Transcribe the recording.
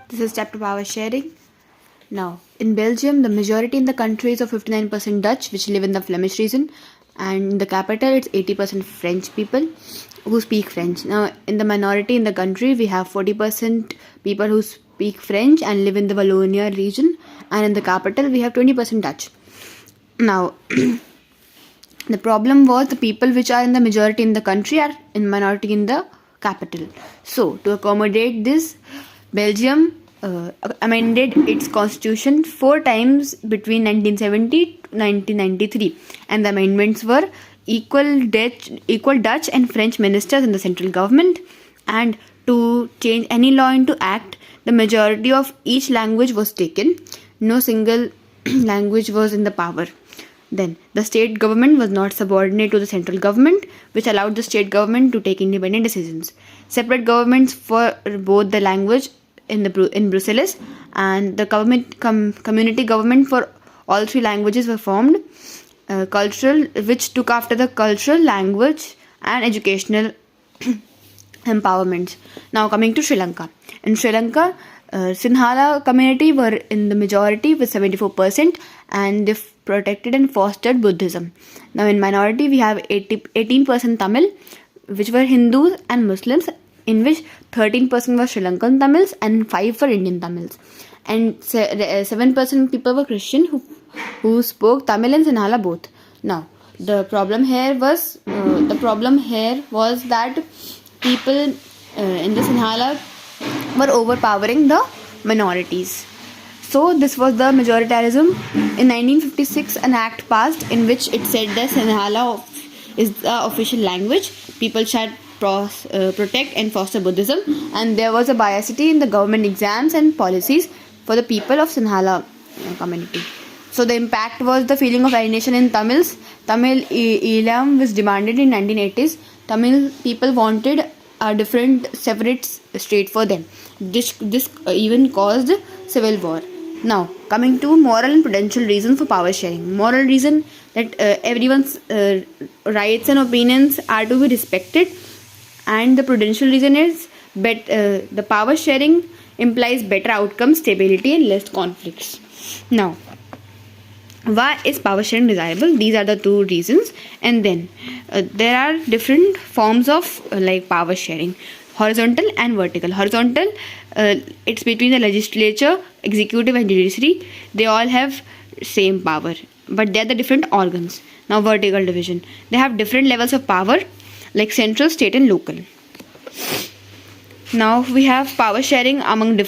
This is chapter power sharing. Now, in Belgium, the majority in the country is of 59% Dutch, which live in the Flemish region, and in the capital, it's 80% French people who speak French. Now, in the minority in the country, we have 40% people who speak French and live in the Wallonia region, and in the capital, we have 20% Dutch. Now, the problem was the people which are in the majority in the country are in minority in the capital. So, to accommodate this, Belgium amended its constitution 4 times between 1970 to 1993, and the amendments were equal Dutch and French ministers in the central government, and to change any law into act, the majority of each language was taken. No single language was in the power. Then, the state government was not subordinate to the central government, which allowed the state government to take independent decisions. Separate governments for both the language in Brussels and the community government for all 3 languages were formed. Which took after the cultural, language, and educational empowerments. Now, coming to Sri Lanka. In Sri Lanka, Sinhala community were in the majority with 74%, and they protected and fostered Buddhism. Now, in minority, we have 18% Tamil, which were Hindus and Muslims, in which 13% were Sri Lankan Tamils and 5% were Indian Tamils. And 7% people were Christian who spoke Tamil and Sinhala both. Now, the problem here was that people in the Sinhala were overpowering the minorities. So this was the majoritarianism. In 1956, an act passed in which it said that Sinhala is the official language. People should protect and foster Buddhism, and there was a biasity in the government exams and policies for the people of Sinhala community. So the impact was the feeling of alienation in Tamils. Tamil Eelam was demanded in 1980s. Tamil people wanted a different separate state for them. This even caused civil war. Now, coming to moral and prudential reason for power sharing. Moral reason that everyone's rights and opinions are to be respected, and the prudential reason is the power sharing implies better outcomes, stability, and less conflicts. Now, why is power sharing desirable? These are the 2 reasons. And then there are different forms of power sharing: horizontal and vertical. Horizontal, it's between the legislature, executive, and judiciary. They all have same power, but they are the different organs. Now, vertical division, they have different levels of power, like central, state, and local. Now we have power sharing among different